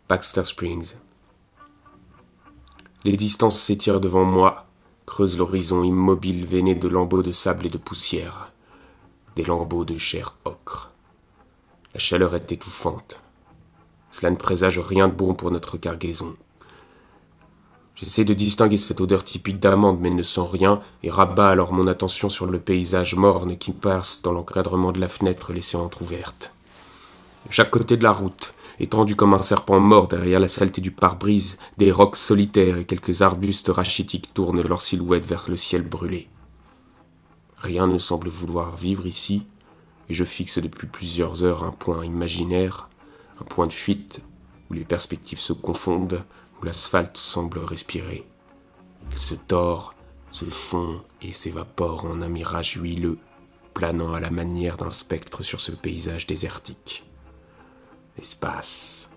Baxter Springs. Les distances s'étirent devant moi, creusent l'horizon immobile veiné de lambeaux de sable et de poussière, des lambeaux de chair ocre. La chaleur est étouffante. Cela ne présage rien de bon pour notre cargaison. J'essaie de distinguer cette odeur typique d'amande, mais ne sens rien, et rabats alors mon attention sur le paysage morne qui passe dans l'encadrement de la fenêtre laissée entr'ouverte. De chaque côté de la route, étendu comme un serpent mort derrière la saleté du pare-brise, des rocs solitaires et quelques arbustes rachitiques tournent leur silhouette vers le ciel brûlé. Rien ne semble vouloir vivre ici, et je fixe depuis plusieurs heures un point imaginaire, un point de fuite où les perspectives se confondent, où l'asphalte semble respirer. Il se tord, se fond et s'évapore en un mirage huileux, planant à la manière d'un spectre sur ce paysage désertique. L'espace,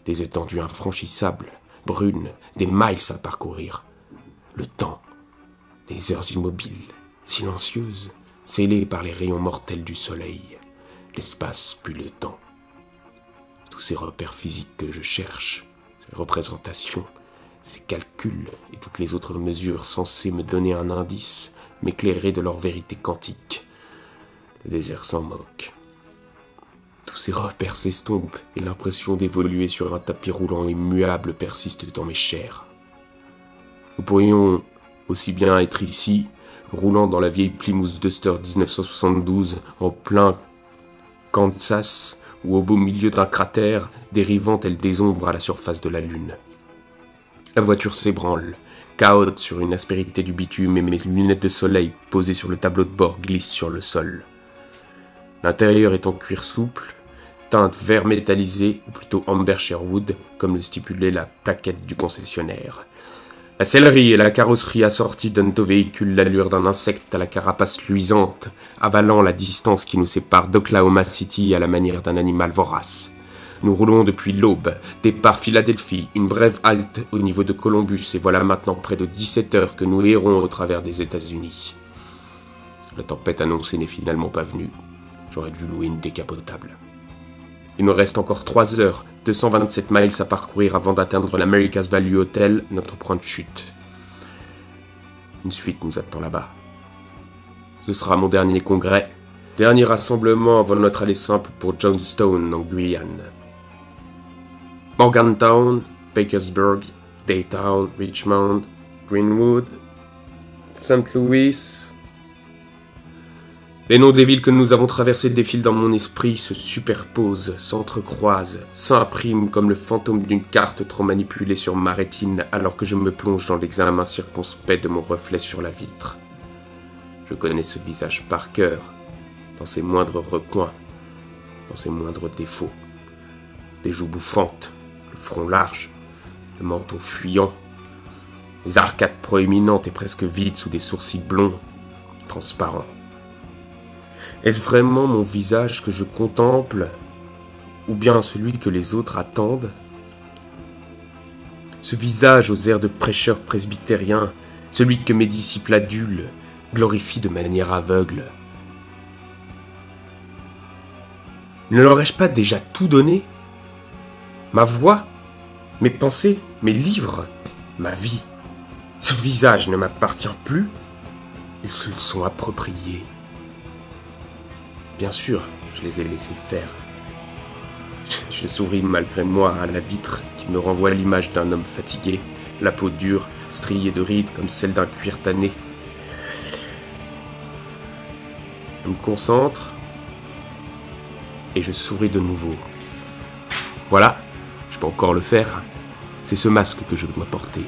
des étendues infranchissables, brunes, des miles à parcourir. Le temps, des heures immobiles, silencieuses, scellées par les rayons mortels du soleil. L'espace puis le temps. Tous ces repères physiques que je cherche, ces représentations, ces calculs et toutes les autres mesures censées me donner un indice, m'éclairer de leur vérité quantique. Le désert s'en moque. Tous ces repères s'estompent et l'impression d'évoluer sur un tapis roulant immuable persiste dans mes chairs. Nous pourrions aussi bien être ici, roulant dans la vieille Plymouth Duster 1972, en plein Kansas, ou au beau milieu d'un cratère, dérivant telle des ombres à la surface de la lune. La voiture s'ébranle, cahote sur une aspérité du bitume et mes lunettes de soleil posées sur le tableau de bord glissent sur le sol. L'intérieur est en cuir souple, teinte vert métallisé, ou plutôt amber Sherwood, comme le stipulait la plaquette du concessionnaire. La sellerie et la carrosserie assorties donnent au véhicule l'allure d'un insecte à la carapace luisante, avalant la distance qui nous sépare d'Oklahoma City à la manière d'un animal vorace. Nous roulons depuis l'aube, départ Philadelphie, une brève halte au niveau de Columbus, et voilà maintenant près de 17 heures que nous errons au travers des États-Unis. La tempête annoncée n'est finalement pas venue. J'aurais dû louer une décapotable. Il nous reste encore 3 heures, 227 miles à parcourir avant d'atteindre l'America's Value Hotel, notre point de chute. Une suite nous attend là-bas. Ce sera mon dernier congrès, dernier rassemblement avant notre aller simple pour Johnstown en Guyane. Morgantown, Bakersburg, Daytown, Richmond, Greenwood, St. Louis. Les noms des villes que nous avons traversées défilent dans mon esprit, se superposent, s'entrecroisent, s'impriment comme le fantôme d'une carte trop manipulée sur ma rétine alors que je me plonge dans l'examen circonspect de mon reflet sur la vitre. Je connais ce visage par cœur, dans ses moindres recoins, dans ses moindres défauts. Des joues bouffantes, le front large, le menton fuyant, les arcades proéminentes et presque vides sous des sourcils blonds, transparents. Est-ce vraiment mon visage que je contemple, ou bien celui que les autres attendent? Ce visage aux airs de prêcheur presbytérien, celui que mes disciples adulent, glorifient de manière aveugle. Ne leur ai-je pas déjà tout donné? Ma voix, mes pensées, mes livres, ma vie. Ce visage ne m'appartient plus, ils se le sont appropriés. Bien sûr, je les ai laissés faire. Je souris malgré moi à la vitre qui me renvoie l'image d'un homme fatigué, la peau dure, striée de rides comme celle d'un cuir tanné. Je me concentre et je souris de nouveau. Voilà, je peux encore le faire. C'est ce masque que je dois porter,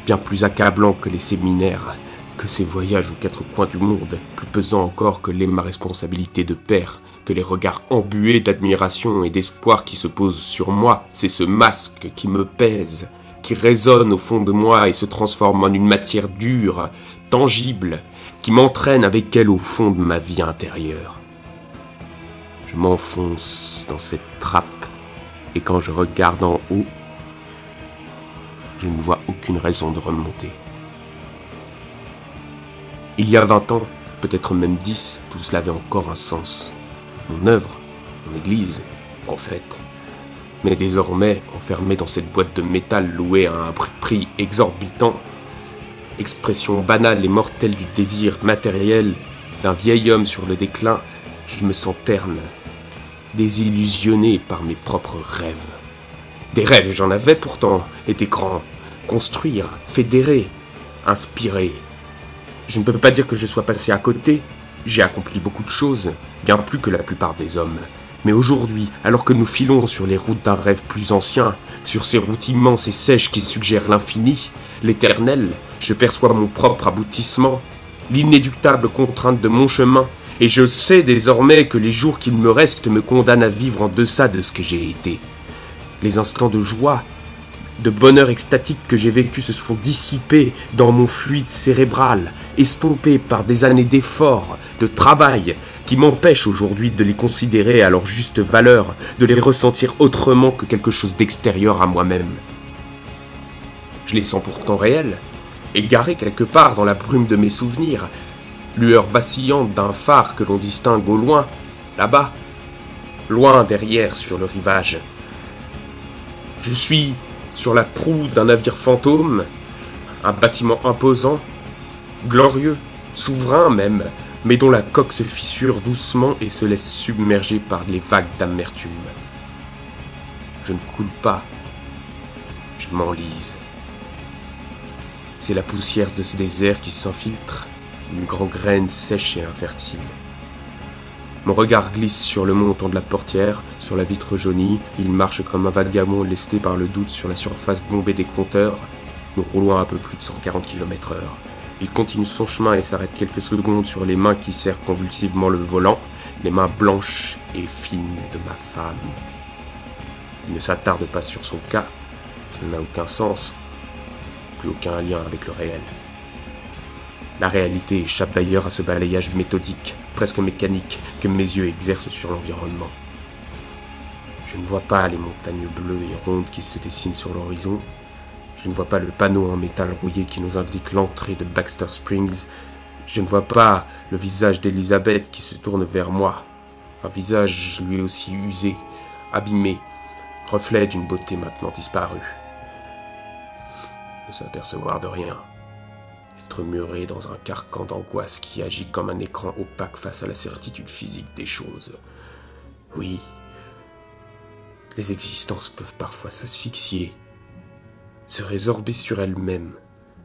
bien plus accablant que les séminaires, que ces voyages aux 4 coins du monde, plus pesant encore que l'est ma responsabilité de père, que les regards embués d'admiration et d'espoir qui se posent sur moi, c'est ce masque qui me pèse, qui résonne au fond de moi et se transforme en une matière dure, tangible, qui m'entraîne avec elle au fond de ma vie intérieure. Je m'enfonce dans cette trappe, et quand je regarde en haut, je ne vois aucune raison de remonter. Il y a 20 ans, peut-être même 10, tout cela avait encore un sens. Mon œuvre, mon église, mon prophète. mais désormais enfermé dans cette boîte de métal louée à un prix exorbitant, expression banale et mortelle du désir matériel d'un vieil homme sur le déclin, je me sens terne, désillusionné par mes propres rêves. Des rêves, j'en avais pourtant, et des grands. Construire, fédérer, inspirer. Je ne peux pas dire que je sois passé à côté. J'ai accompli beaucoup de choses, bien plus que la plupart des hommes. Mais aujourd'hui, alors que nous filons sur les routes d'un rêve plus ancien, sur ces routes immenses et sèches qui suggèrent l'infini, l'éternel, je perçois mon propre aboutissement, l'inéluctable contrainte de mon chemin, et je sais désormais que les jours qu'il me reste me condamnent à vivre en deçà de ce que j'ai été. Les instants de joie, de bonheur extatique que j'ai vécu se sont dissipés dans mon fluide cérébral, estompés par des années d'efforts, de travail, qui m'empêchent aujourd'hui de les considérer à leur juste valeur, de les ressentir autrement que quelque chose d'extérieur à moi-même. Je les sens pourtant réels, égarés quelque part dans la brume de mes souvenirs, lueur vacillante d'un phare que l'on distingue au loin, là-bas, loin derrière sur le rivage. Je suis sur la proue d'un navire fantôme, un bâtiment imposant, glorieux, souverain même, mais dont la coque se fissure doucement et se laisse submerger par les vagues d'amertume. Je ne coule pas, je m'enlise. C'est la poussière de ce désert qui s'infiltre, une gangrène sèche et infertile. Mon regard glisse sur le montant de la portière, sur la vitre jaunie, il marche comme un vagabond lesté par le doute sur la surface bombée des compteurs. Nous roulons à un peu plus de 140 km/h. Il continue son chemin et s'arrête quelques secondes sur les mains qui serrent convulsivement le volant, les mains blanches et fines de ma femme. Il ne s'attarde pas sur son cas, ça n'a aucun sens, plus aucun lien avec le réel. La réalité échappe d'ailleurs à ce balayage méthodique, presque mécanique, que mes yeux exercent sur l'environnement. Je ne vois pas les montagnes bleues et rondes qui se dessinent sur l'horizon. Je ne vois pas le panneau en métal rouillé qui nous indique l'entrée de Baxter Springs. Je ne vois pas le visage d'Elizabeth qui se tourne vers moi. Un visage lui aussi usé, abîmé, reflet d'une beauté maintenant disparue. Ne s'apercevoir de rien. Être muré dans un carcan d'angoisse qui agit comme un écran opaque face à la certitude physique des choses. Oui, les existences peuvent parfois s'asphyxier, se résorber sur elles-mêmes.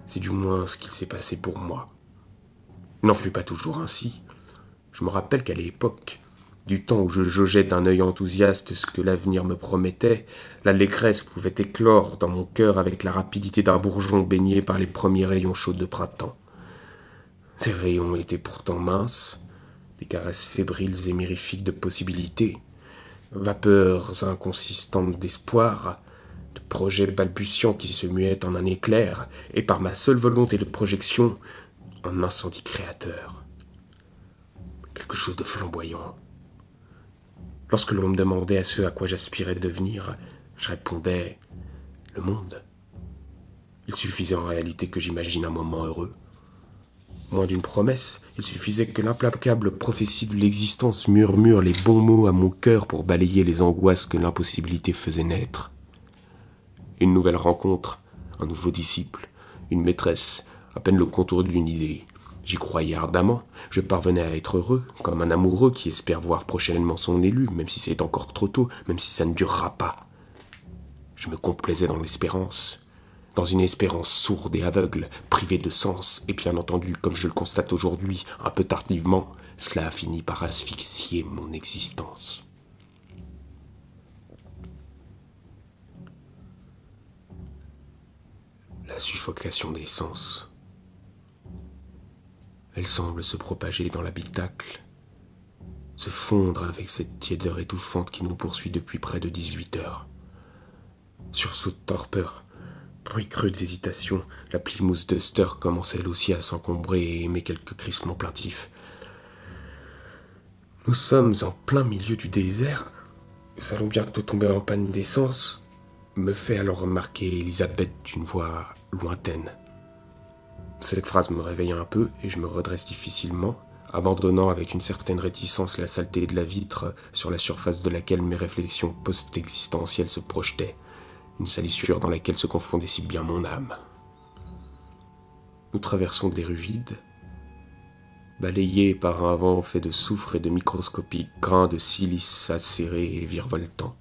C'est du moins ce qu'il s'est passé pour moi. Il n'en fut pas toujours ainsi. Je me rappelle qu'à l'époque, du temps où je jaugeais d'un œil enthousiaste ce que l'avenir me promettait, l'allégresse pouvait éclore dans mon cœur avec la rapidité d'un bourgeon baigné par les premiers rayons chauds de printemps. Ces rayons étaient pourtant minces, des caresses fébriles et mirifiques de possibilités, vapeurs inconsistantes d'espoir, de projets balbutiants qui se muaient en un éclair, et par ma seule volonté de projection, en incendie créateur. Quelque chose de flamboyant. Lorsque l'on me demandait à ce à quoi j'aspirais devenir, je répondais « le monde ». Il suffisait en réalité que j'imagine un moment heureux. Moins d'une promesse, il suffisait que l'implacable prophétie de l'existence murmure les bons mots à mon cœur pour balayer les angoisses que l'impossibilité faisait naître. Une nouvelle rencontre, un nouveau disciple, une maîtresse, à peine le contour d'une idée. J'y croyais ardemment, je parvenais à être heureux, comme un amoureux qui espère voir prochainement son élu, même si c'est encore trop tôt, même si ça ne durera pas. Je me complaisais dans l'espérance, dans une espérance sourde et aveugle, privée de sens, et bien entendu, comme je le constate aujourd'hui, un peu tardivement, cela a fini par asphyxier mon existence. La suffocation des sens. Elle semble se propager dans l'habitacle, se fondre avec cette tiédeur étouffante qui nous poursuit depuis près de 18 heures. Sursaut de torpeur, bruit creux d'hésitation, la Plymouth Duster commence elle aussi à s'encombrer et émet quelques crissements plaintifs. Nous sommes en plein milieu du désert, nous allons bientôt tomber en panne d'essence, me fait alors remarquer Elisabeth d'une voix lointaine. Cette phrase me réveille un peu et je me redresse difficilement, abandonnant avec une certaine réticence la saleté de la vitre sur la surface de laquelle mes réflexions post-existentielles se projetaient, une salissure dans laquelle se confondait si bien mon âme. Nous traversons des rues vides, balayées par un vent fait de soufre et de microscopiques grains de silice acérés et virevoltants.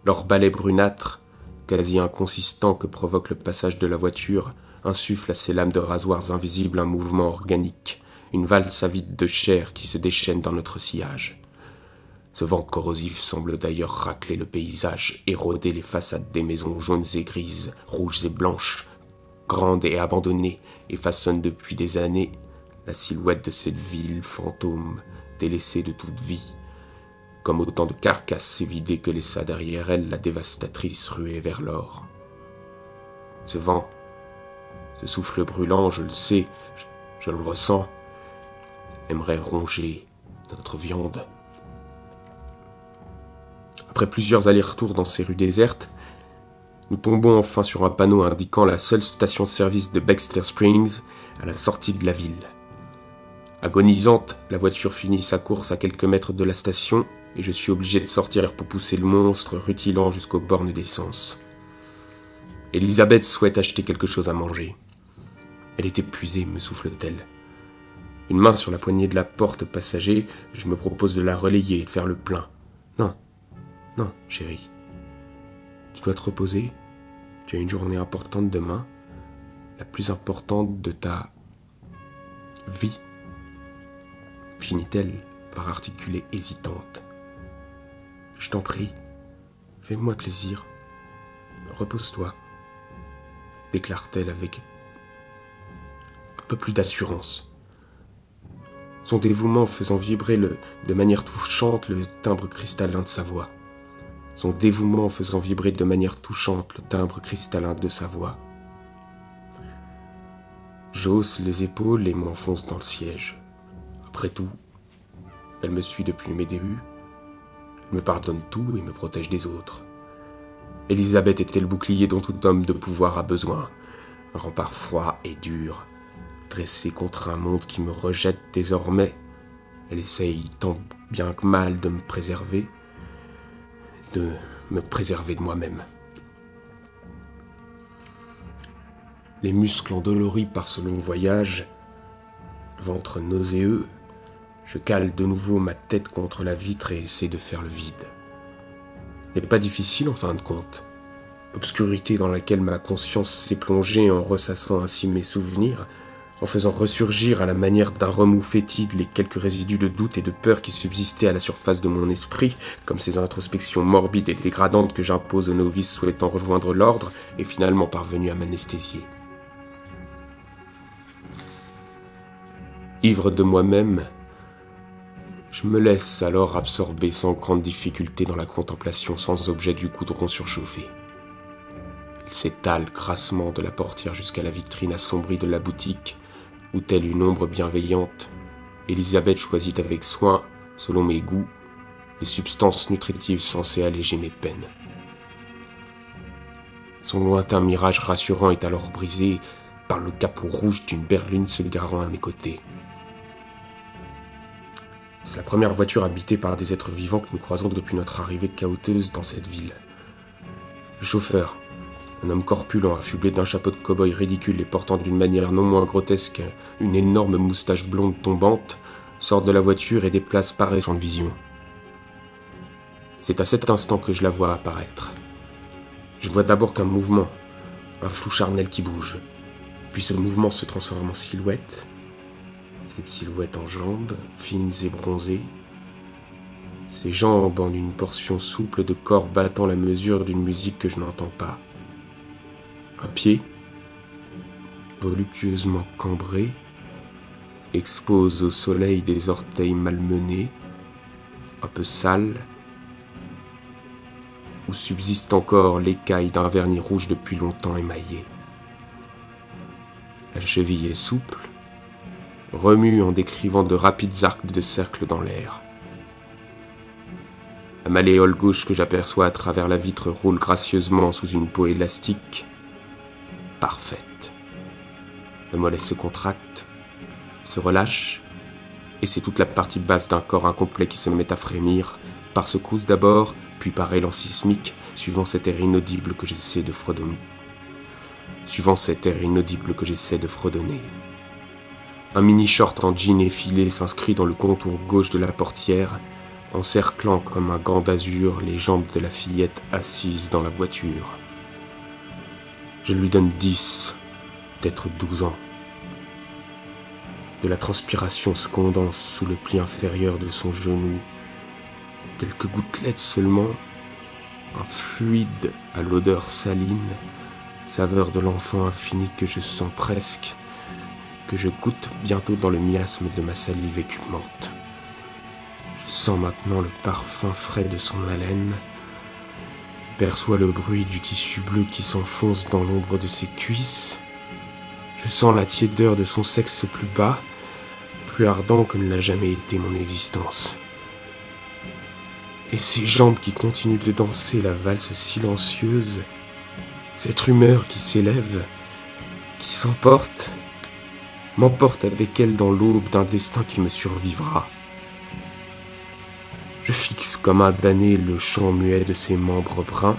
Leur balai brunâtre, quasi inconsistant que provoque le passage de la voiture, insuffle à ces lames de rasoirs invisibles un mouvement organique, une valse avide de chair qui se déchaîne dans notre sillage. Ce vent corrosif semble d'ailleurs racler le paysage, éroder les façades des maisons jaunes et grises, rouges et blanches, grandes et abandonnées, et façonne depuis des années la silhouette de cette ville fantôme, délaissée de toute vie, comme autant de carcasses évidées que laissa derrière elle la dévastatrice ruée vers l'or. Ce vent, ce souffle brûlant, je le sais, je le ressens, aimerait ronger notre viande. Après plusieurs allers-retours dans ces rues désertes, nous tombons enfin sur un panneau indiquant la seule station-service de Baxter Springs à la sortie de la ville. Agonisante, la voiture finit sa course à quelques mètres de la station et je suis obligé de sortir pour pousser le monstre rutilant jusqu'aux bornes d'essence. Elisabeth souhaite acheter quelque chose à manger. Elle est épuisée, me souffle-t-elle. Une main sur la poignée de la porte passager, je me propose de la relayer et de faire le plein. Non, non, chérie. Tu dois te reposer. Tu as une journée importante demain, la plus importante de ta vie. Finit-elle par articuler hésitante. Je t'en prie, fais-moi plaisir. Repose-toi, déclare-t-elle avec un peu plus d'assurance. Son dévouement faisant vibrer de manière touchante le timbre cristallin de sa voix. Son dévouement faisant vibrer de manière touchante le timbre cristallin de sa voix. J'hausse les épaules et m'enfonce dans le siège. Après tout, elle me suit depuis mes débuts. Elle me pardonne tout et me protège des autres. Elisabeth était le bouclier dont tout homme de pouvoir a besoin. Un rempart froid et dur, dressé contre un monde qui me rejette désormais. Elle essaye tant bien que mal de me préserver de moi-même. Les muscles endoloris par ce long voyage, le ventre nauséeux, je cale de nouveau ma tête contre la vitre et essaie de faire le vide. Ce n'est pas difficile en fin de compte. L'obscurité dans laquelle ma conscience s'est plongée en ressassant ainsi mes souvenirs, en faisant ressurgir à la manière d'un remous fétide les quelques résidus de doute et de peur qui subsistaient à la surface de mon esprit, comme ces introspections morbides et dégradantes que j'impose aux novices souhaitant rejoindre l'ordre et finalement parvenus à m'anesthésier. Ivre de moi-même, je me laisse alors absorber sans grande difficulté dans la contemplation sans objet du goudron surchauffé. Il s'étale grassement de la portière jusqu'à la vitrine assombrie de la boutique, où, telle une ombre bienveillante, Elisabeth choisit avec soin, selon mes goûts, les substances nutritives censées alléger mes peines. Son lointain mirage rassurant est alors brisé par le capot rouge d'une berline se garant à mes côtés. C'est la première voiture habitée par des êtres vivants que nous croisons depuis notre arrivée chaoteuse dans cette ville. Le chauffeur, un homme corpulent affublé d'un chapeau de cow-boy ridicule et portant d'une manière non moins grotesque une énorme moustache blonde tombante, sort de la voiture et déplace pareil champ de vision. C'est à cet instant que je la vois apparaître. Je vois d'abord qu'un mouvement, un flou charnel qui bouge, puis ce mouvement se transforme en silhouette, cette silhouette en jambes, fines et bronzées, ces jambes en une portion souple de corps battant la mesure d'une musique que je n'entends pas. Un pied, voluptueusement cambré, expose au soleil des orteils malmenés, un peu sales, où subsiste encore l'écaille d'un vernis rouge depuis longtemps émaillé. La cheville est souple, remue en décrivant de rapides arcs de cercle dans l'air. La malléole gauche que j'aperçois à travers la vitre roule gracieusement sous une peau élastique, parfaite. Le mollet se contracte, se relâche, et c'est toute la partie basse d'un corps incomplet qui se met à frémir, par secousses d'abord, puis par élan sismique, suivant cet air inaudible que j'essaie de fredonner. Un mini-short en jean effilé s'inscrit dans le contour gauche de la portière, encerclant comme un gant d'azur les jambes de la fillette assise dans la voiture. Je lui donne 10, peut-être 12 ans. De la transpiration se condense sous le pli inférieur de son genou. Quelques gouttelettes seulement, un fluide à l'odeur saline, saveur de l'enfant infini que je sens presque, que je goûte bientôt dans le miasme de ma salive écumante. Je sens maintenant le parfum frais de son haleine, perçois le bruit du tissu bleu qui s'enfonce dans l'ombre de ses cuisses, je sens la tiédeur de son sexe plus bas, plus ardent que ne l'a jamais été mon existence. Et ses jambes qui continuent de danser la valse silencieuse, cette rumeur qui s'élève, qui s'emporte, m'emporte avec elle dans l'aube d'un destin qui me survivra. Je fixe comme un damné le chant muet de ses membres bruns,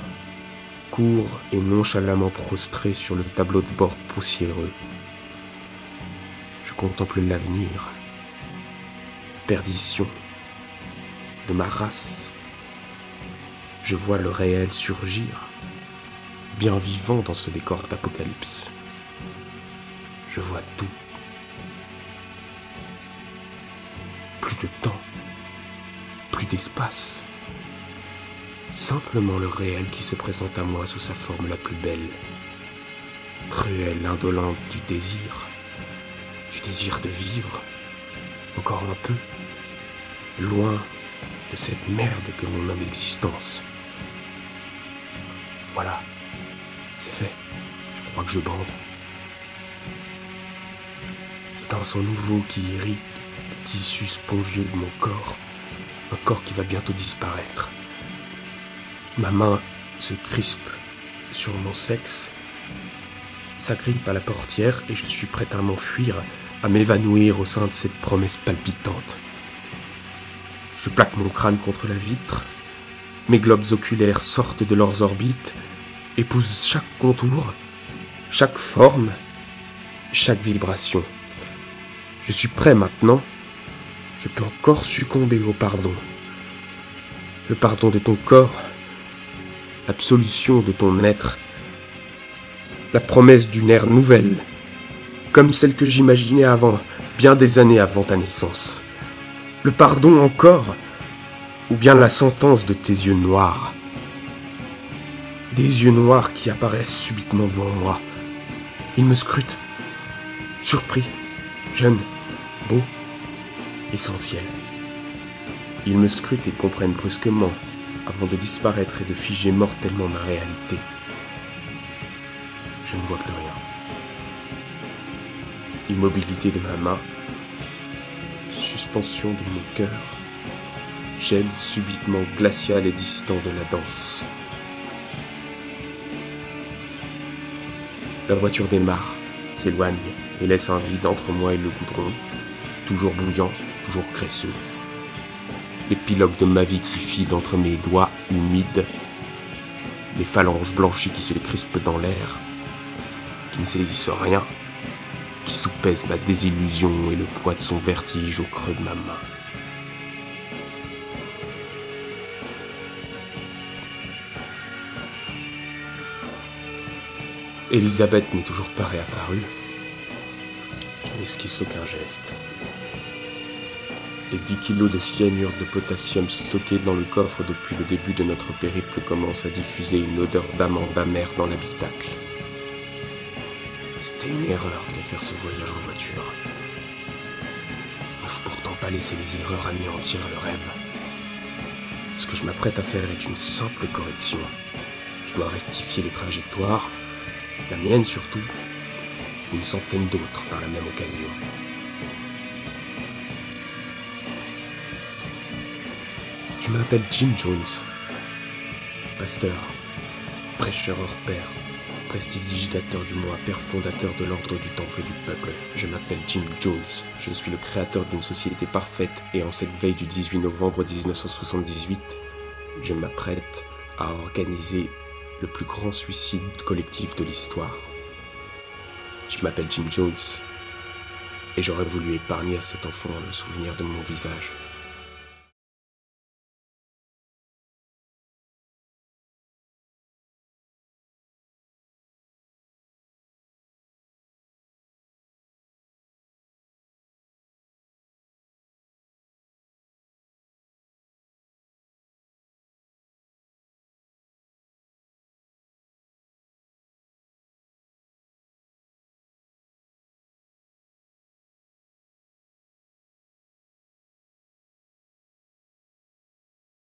court et nonchalamment prostré sur le tableau de bord poussiéreux. Je contemple l'avenir, la perdition de ma race. Je vois le réel surgir, bien vivant dans ce décor d'apocalypse. Je vois tout. Plus de temps, plus d'espace. Simplement le réel qui se présente à moi sous sa forme la plus belle. Cruelle, indolente du désir de vivre, encore un peu, loin de cette merde que l'on nomme existence. Voilà, c'est fait, je crois que je bande. C'est un son nouveau qui irrite le tissu spongieux de mon corps, un corps qui va bientôt disparaître. Ma main se crispe sur mon sexe, s'agrippe à la portière et je suis prêt à m'enfuir, à m'évanouir au sein de cette promesse palpitante. Je plaque mon crâne contre la vitre, mes globes oculaires sortent de leurs orbites, épousent chaque contour, chaque forme, chaque vibration. Je suis prêt maintenant, je peux encore succomber au pardon. Le pardon de ton corps, l'absolution de ton être, la promesse d'une ère nouvelle, comme celle que j'imaginais avant, bien des années avant ta naissance. Le pardon encore, ou bien la sentence de tes yeux noirs. Des yeux noirs qui apparaissent subitement devant moi. Ils me scrutent, surpris, jeune, beau, essentiel. Ils me scrutent et comprennent brusquement, avant de disparaître et de figer mortellement ma réalité. Je ne vois plus rien. Immobilité de ma main, suspension de mon cœur, gel subitement glacial et distant de la danse. La voiture démarre, s'éloigne et laisse un vide entre moi et le goudron, toujours bouillant, toujours graisseux. L'épilogue de ma vie qui file entre mes doigts humides, les phalanges blanchies qui se crispent dans l'air, qui ne saisissent rien, qui soupèsent ma désillusion et le poids de son vertige au creux de ma main. Elisabeth n'est toujours pas réapparue. Je n'esquisse aucun geste. Les 10 kilos de cyanure de potassium stockés dans le coffre depuis le début de notre périple commencent à diffuser une odeur d'amande amère dans l'habitacle. C'était une erreur de faire ce voyage en voiture. Il ne faut pourtant pas laisser les erreurs anéantir le rêve. Ce que je m'apprête à faire est une simple correction. Je dois rectifier les trajectoires, la mienne surtout, et une centaine d'autres par la même occasion. Je m'appelle Jim Jones, pasteur, prêcheur hors pair. prestidigitateur du mois, père fondateur de l'ordre du Temple du Peuple. Je m'appelle Jim Jones. Je suis le créateur d'une société parfaite et en cette veille du 18 novembre 1978, je m'apprête à organiser le plus grand suicide collectif de l'histoire. Je m'appelle Jim Jones et j'aurais voulu épargner à cet enfant le souvenir de mon visage.